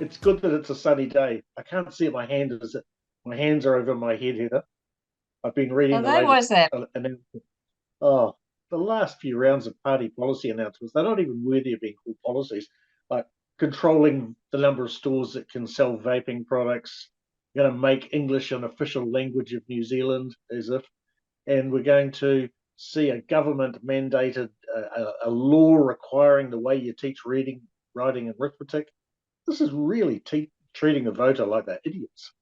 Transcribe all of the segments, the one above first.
It's good that it's a sunny day. I can't see it. My hands are over my head, Heather. I've been reading Now, the they was latest that. announcement. Oh, the last few rounds of party policy announcements, they're not even worthy of being called policies. Like controlling the number of stores that can sell vaping products, going to make English an official language of New Zealand, as if, and we're going to see a government mandated a law requiring the way you teach reading, writing, and arithmetic. This is really treating the voter like they're idiots.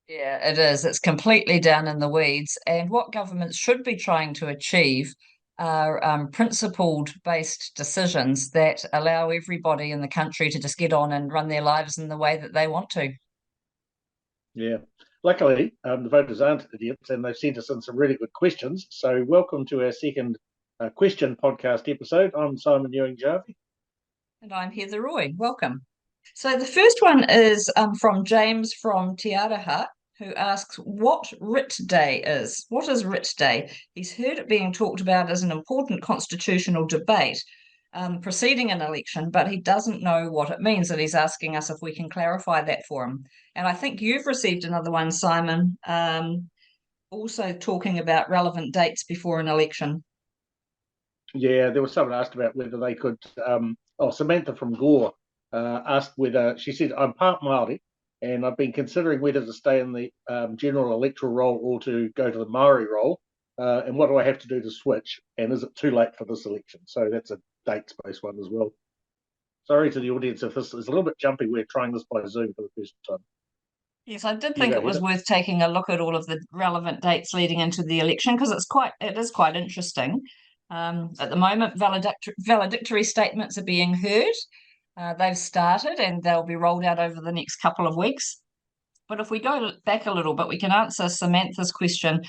Yeah, it is. It's completely down in the weeds. And what governments should be trying to achieve are principled based decisions that allow everybody in the country to just get on and run their lives in the way that they want to. Yeah. Luckily, the voters aren't idiots and they've sent us in some really good questions. So, welcome to our second question podcast episode. I'm Simon Ewing Jarvie. And I'm Heather Roy. Welcome. So the first one is from James from Te Araha, who asks what Writ Day is. What is Writ Day? He's heard it being talked about as an important constitutional debate preceding an election, but he doesn't know what it means, and he's asking us if we can clarify that for him. And I think you've received another one, Simon, also talking about relevant dates before an election. Yeah, there was someone asked about whether they could. Samantha from Gore asked whether she said, I'm part Māori and I've been considering whether to stay in the general electoral role or to go to the Maori role. And what do I have to do to switch? And is it too late for this election? So that's a dates based one as well. Sorry to the audience if this is a little bit jumpy. We're trying this by Zoom for the first time. Yes, I did You think go, it was Heather. worth taking a look at all of the relevant dates leading into the election because it is quite interesting. At the moment, valedictory statements are being heard. They've started and they'll be rolled out over the next couple of weeks. But if we go back a little bit, we can answer Samantha's question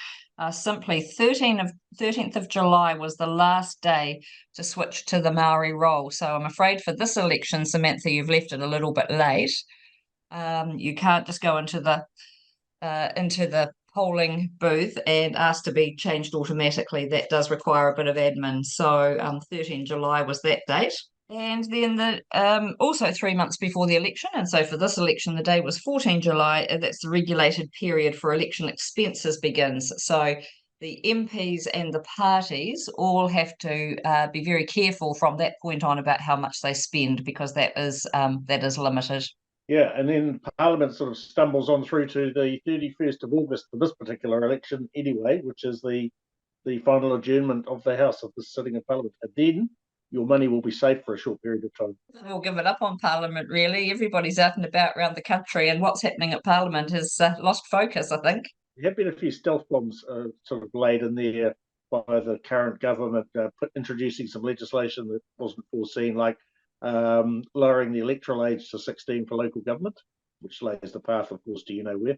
simply. 13th of July was the last day to switch to the Maori role. So I'm afraid for this election, Samantha, you've left it a little bit late. You can't just go into the polling booth and ask to be changed automatically. That does require a bit of admin. So 13 July was that date. And then also 3 months before the election. And so for this election, the day was 14 July. That's the regulated period for election expenses begins. So the MPs and the parties all have to be very careful from that point on about how much they spend because that is limited. Yeah, and then Parliament sort of stumbles on through to the 31st of August for this particular election anyway, which is the final adjournment of the House of the sitting of Parliament. And then your money will be safe for a short period of time. We'll give it up on Parliament, really. Everybody's out and about around the country, and what's happening at Parliament has lost focus, I think. There have been a few stealth bombs sort of laid in there by the current government, introducing some legislation that wasn't foreseen, like lowering the electoral age to 16 for local government, which lays the path, of course, to you know where.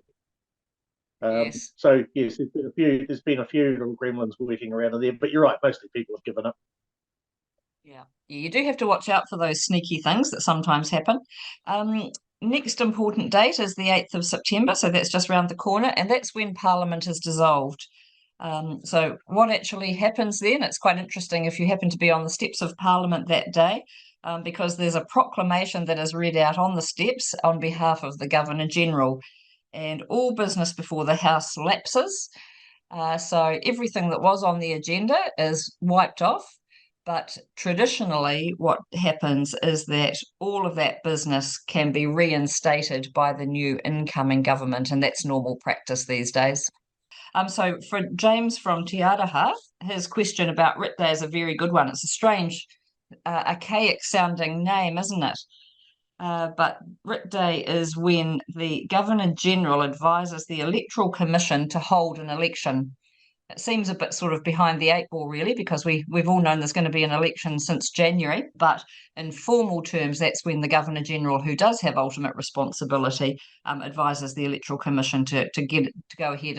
Yes. So yes, there's been a few little gremlins working around in there, but you're right, mostly people have given up. Yeah. You do have to watch out for those sneaky things that sometimes happen. Um, Next important date is the 8th of September, so that's just round the corner, and that's when Parliament is dissolved. So what actually happens then? It's quite interesting if you happen to be on the steps of Parliament that day, because there's a proclamation that is read out on the steps on behalf of the Governor General, and all business before the House lapses. So everything that was on the agenda is wiped off. But traditionally, what happens is that all of that business can be reinstated by the new incoming government, and that's normal practice these days. So for James from Te Araha, his question about Writ Day is a very good one. It's a strange, archaic sounding name, isn't it? But Writ Day is when the Governor General advises the Electoral Commission to hold an election. It seems a bit sort of behind the eight ball, really, because we've all known there's going to be an election since January. But in formal terms, that's when the Governor General, who does have ultimate responsibility, advises the Electoral Commission to go ahead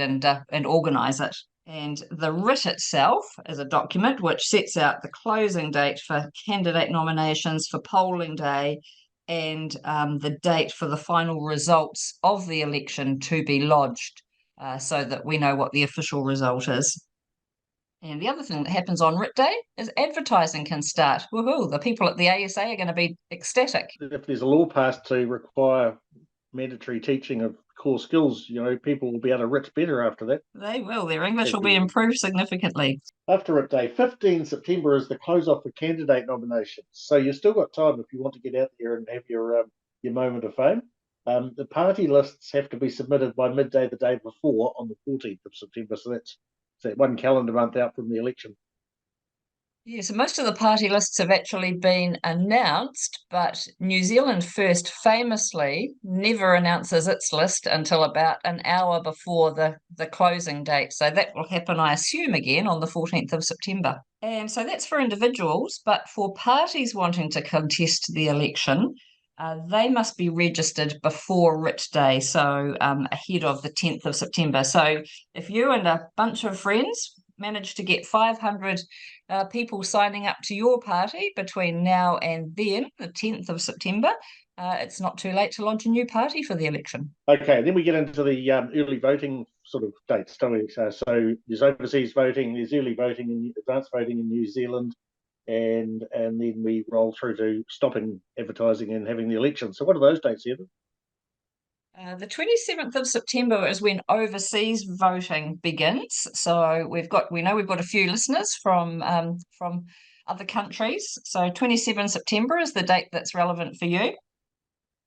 and organise it. And the writ itself is a document which sets out the closing date for candidate nominations for polling day and the date for the final results of the election to be lodged so that we know what the official result is. And the other thing that happens on Writ Day is advertising can start. Woohoo! The people at the ASA are going to be ecstatic. If there's a law passed to require mandatory teaching of core skills, people will be able to writ better after that. They will. Their English will be improved significantly. After Writ Day, 15 September is the close off for candidate nominations. So you've still got time if you want to get out there and have your moment of fame. The party lists have to be submitted by midday the day before on the 14th of September. So that's that one calendar month out from the election. Yeah, so most of the party lists have actually been announced, but New Zealand First famously never announces its list until about an hour before the closing date. So that will happen, I assume, again on the 14th of September. And so that's for individuals, but for parties wanting to contest the election, they must be registered before Writ Day, so ahead of the 10th of September. So if you and a bunch of friends manage to get 500 people signing up to your party between now and then, the 10th of September, it's not too late to launch a new party for the election. Okay, then we get into the early voting sort of dates, don't we? So there's overseas voting, there's early voting and advanced voting in New Zealand, and then we roll through to stopping advertising and having the election. So what are those dates, Heather? The 27th of September is when overseas voting begins. So we know we've got a few listeners from other countries. So 27 September is the date that's relevant for you.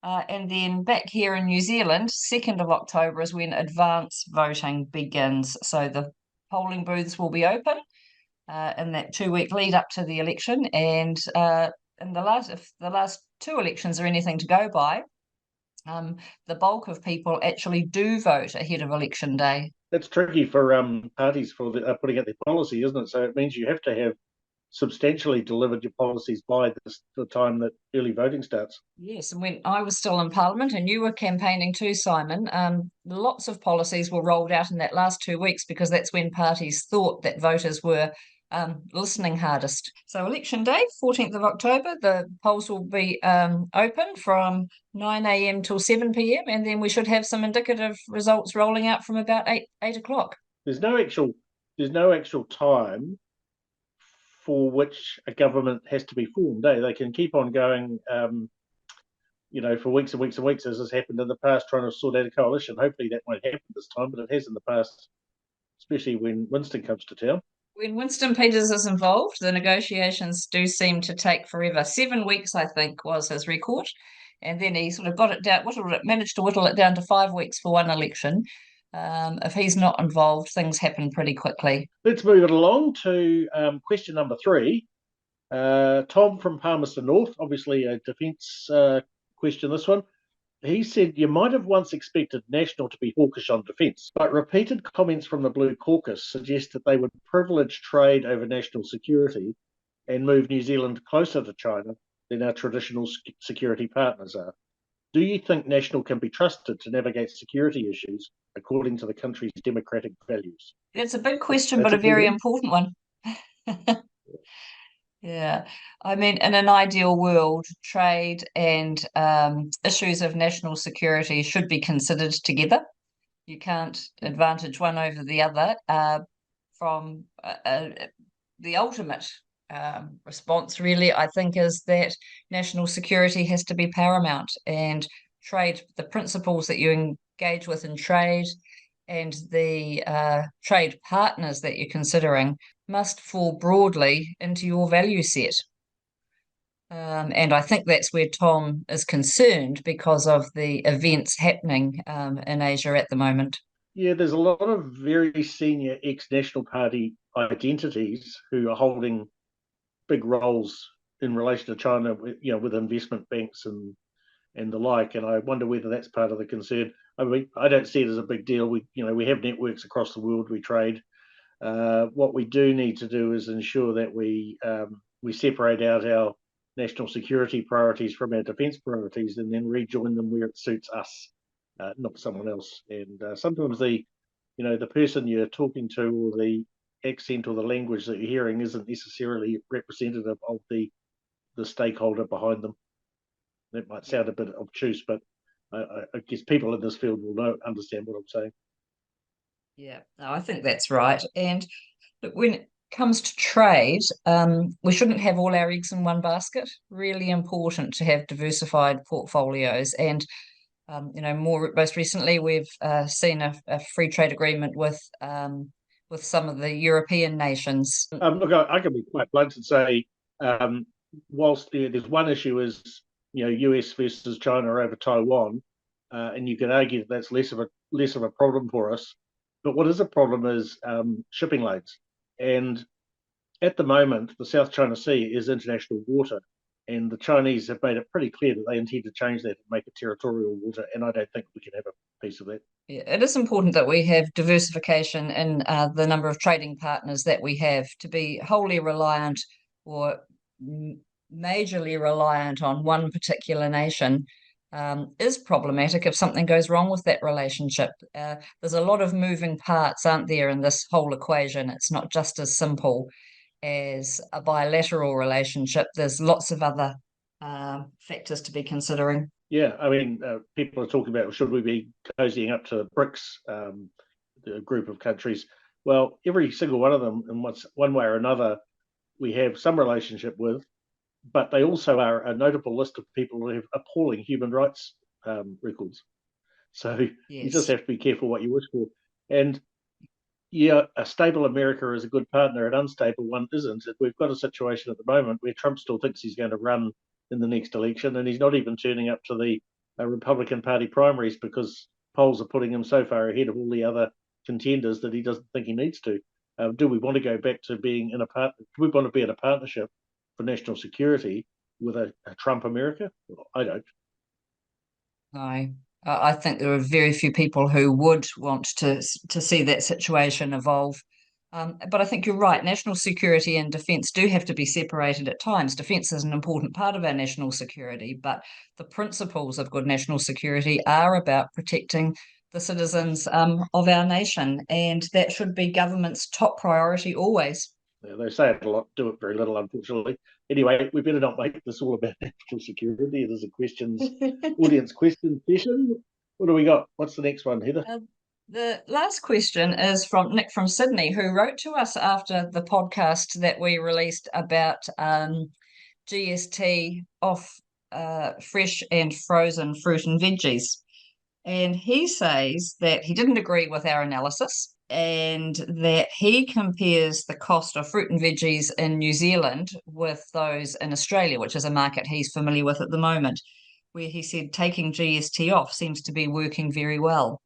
And then back here in New Zealand, 2nd of October is when advance voting begins. So the polling booths will be open in that 2-week lead up to the election. And if the last two elections are anything to go by, the bulk of people actually do vote ahead of election day. That's tricky for parties for putting out their policy, isn't it? So it means you have to have substantially delivered your policies by the time that early voting starts. Yes, and when I was still in Parliament and you were campaigning too, Simon, lots of policies were rolled out in that last 2 weeks because that's when parties thought that voters were listening hardest. So election day, 14th of October, the polls will be open from 9 a.m. till 7 p.m. and then we should have some indicative results rolling out from about 8 o'clock. There's no actual time for which a government has to be formed. They can keep on going, for weeks and weeks and weeks, as has happened in the past, trying to sort out a coalition. Hopefully that won't happen this time, but it has in the past, especially when Winston comes to town. When Winston Peters is involved, the negotiations do seem to take forever. 7 weeks, I think, was his record. And then he sort of got it down, managed to whittle it down to 5 weeks for one election. If he's not involved, things happen pretty quickly. Let's move it along to question number 3. Tom from Palmerston North, obviously a defence question, this one. He said, you might have once expected National to be hawkish on defence, but repeated comments from the Blue Caucus suggest that they would privilege trade over national security and move New Zealand closer to China than our traditional security partners are. Do you think National can be trusted to navigate security issues according to the country's democratic values? That's a big question, but a very important one. Yeah, I mean, in an ideal world, trade and issues of national security should be considered together. You can't advantage one over the other. From the ultimate response, really, I think, is that national security has to be paramount, and trade, the principles that you engage with in trade and the trade partners that you're considering must fall broadly into your value set. And I think that's where Tom is concerned because of the events happening in Asia at the moment. Yeah, there's a lot of very senior ex-National Party identities who are holding big roles in relation to China, with investment banks and the like. And I wonder whether that's part of the concern. I mean, I don't see it as a big deal. We have networks across the world. We trade. What we do need to do is ensure that we separate out our national security priorities from our defence priorities, and then rejoin them where it suits us, not someone else. And sometimes the person you're talking to, or the accent or the language that you're hearing, isn't necessarily representative of the stakeholder behind them. That might sound a bit obtuse, but I guess people in this field will understand what I'm saying. Yeah, no, I think that's right. And look, when it comes to trade, we shouldn't have all our eggs in one basket. Really important to have diversified portfolios. And most recently, we've seen a free trade agreement with some of the European nations. Look, I can be quite blunt and say, um, whilst there's one issue is US versus China over Taiwan, and you can argue that that's less of a problem for us. But what is a problem is shipping lanes, and at the moment, the South China Sea is international water, and the Chinese have made it pretty clear that they intend to change that and make it territorial water, and I don't think we can have a piece of that. Yeah, it is important that we have diversification in the number of trading partners that we have. To be wholly reliant or majorly reliant on one particular nation is problematic if something goes wrong with that relationship. There's a lot of moving parts, aren't there, in this whole equation? It's not just as simple as a bilateral relationship. There's lots of other factors to be considering. Yeah, I mean, people are talking about should we be cozying up to the BRICS, the group of countries. Well, every single one of them, in one way or another, we have some relationship with, but they also are a notable list of people who have appalling human rights records. So you just Yes. have to be careful what you wish for. And yeah, a stable America is a good partner, an unstable one isn't. We've got a situation at the moment where Trump still thinks he's going to run in the next election, and he's not even turning up to the Republican Party primaries because polls are putting him so far ahead of all the other contenders that he doesn't think he needs to. Do we want to go back to being in a part? Do we want to be in a partnership for national security with a Trump America? Well, I don't. No, I think there are very few people who would want to see that situation evolve. But I think you're right. National security and defence do have to be separated at times. Defence is an important part of our national security, but the principles of good national security are about protecting the citizens of our nation, and that should be government's top priority always. They say it a lot, do it very little, unfortunately. Anyway, we better not make this all about national security. There's a audience question session. What do we got? What's the next one, Heather? The last question is from Nick from Sydney, who wrote to us after the podcast that we released about GST off fresh and frozen fruit and veggies. And he says that he didn't agree with our analysis and that he compares the cost of fruit and veggies in New Zealand with those in Australia, which is a market he's familiar with at the moment, where he said taking GST off seems to be working very well.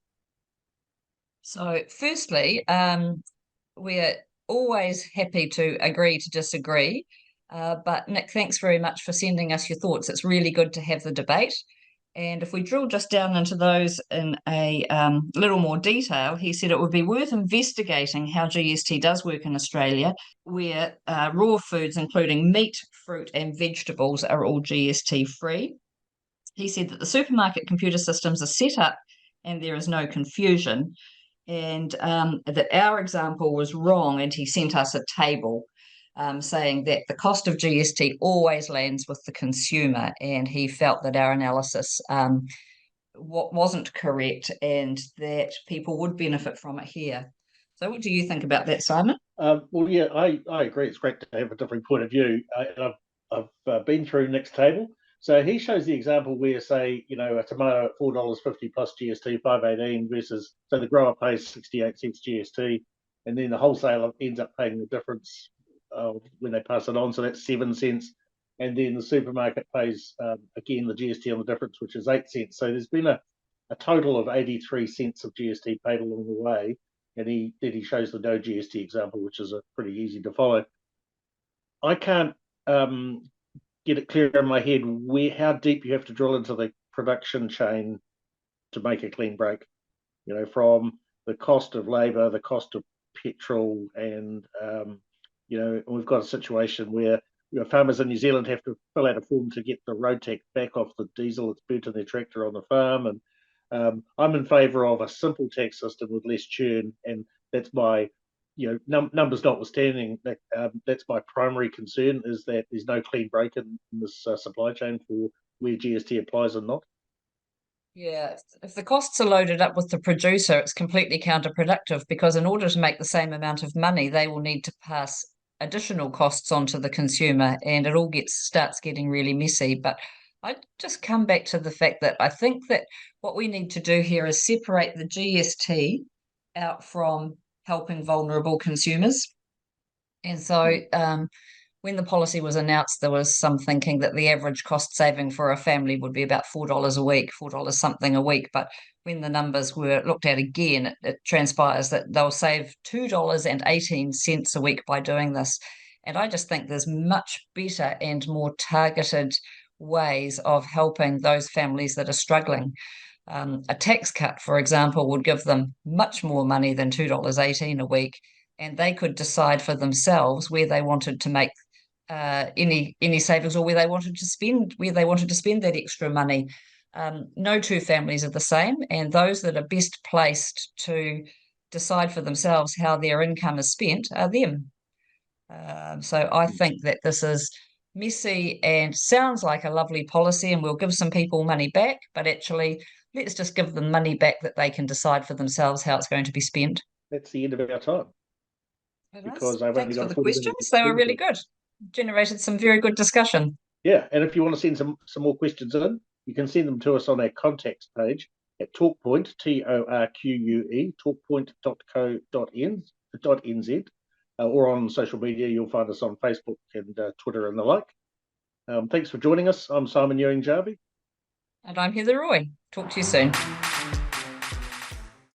So, firstly, we're always happy to agree to disagree. But Nick, thanks very much for sending us your thoughts. It's really good to have the debate. And if we drill just down into those in a little more detail, he said it would be worth investigating how GST does work in Australia, where raw foods, including meat, fruit, and vegetables, are all GST free. He said that the supermarket computer systems are set up and there is no confusion, and that our example was wrong, and he sent us a table saying that the cost of GST always lands with the consumer, and he felt that our analysis wasn't correct and that people would benefit from it here. So what do you think about that, Simon? Well, yeah, I agree. It's great to have a different point of view. I've been through Nick's table. So he shows the example where, say, a tomato at $4.50 plus GST, 5.18 versus, so the grower pays 68 cents GST, and then the wholesaler ends up paying the difference when they pass it on. So that's 7 cents. And then the supermarket pays, again, the GST on the difference, which is 8 cents. So there's been a total of 83 cents of GST paid along the way. And he shows the no GST example, which is a pretty easy to follow. I can't get it clear in my head how deep you have to drill into the production chain to make a clean break. From the cost of labour, the cost of petrol, and we've got a situation where farmers in New Zealand have to fill out a form to get the road tax back off the diesel that's burnt in their tractor on the farm, and I'm in favour of a simple tax system with less churn, and that's my, numbers notwithstanding, that's my primary concern, is that there's no clean break in this supply chain for where GST applies or not. Yeah, if the costs are loaded up with the producer, it's completely counterproductive because in order to make the same amount of money, they will need to pass additional costs onto the consumer, and it all starts getting really messy. But I just come back to the fact that I think that what we need to do here is separate the GST out from helping vulnerable consumers. And so when the policy was announced, there was some thinking that the average cost saving for a family would be about $4 a week, $4 something a week. But when the numbers were looked at again, it transpires that they'll save $2.18 a week by doing this. And I just think there's much better and more targeted ways of helping those families that are struggling. A tax cut, for example, would give them much more money than $2.18 a week, and they could decide for themselves where they wanted to make any savings, or where they wanted to spend that extra money. No two families are the same, and those that are best placed to decide for themselves how their income is spent are them. So I think that this is messy and sounds like a lovely policy, and we'll give some people money back, but actually, let's just give them money back that they can decide for themselves how it's going to be spent. That's the end of our time because I've only Thanks for got the 40 minutes. questions. They were really good. Generated some very good discussion. Yeah, and if you want to send some more questions in, you can send them to us on our contacts page at TorquePoint, TORQUE, torquepoint.co.nz, or on social media. You'll find us on Facebook and Twitter and the like. Thanks for joining us. I'm Simon Ewing-Jarvie. And I'm Heather Roy. Talk to you soon.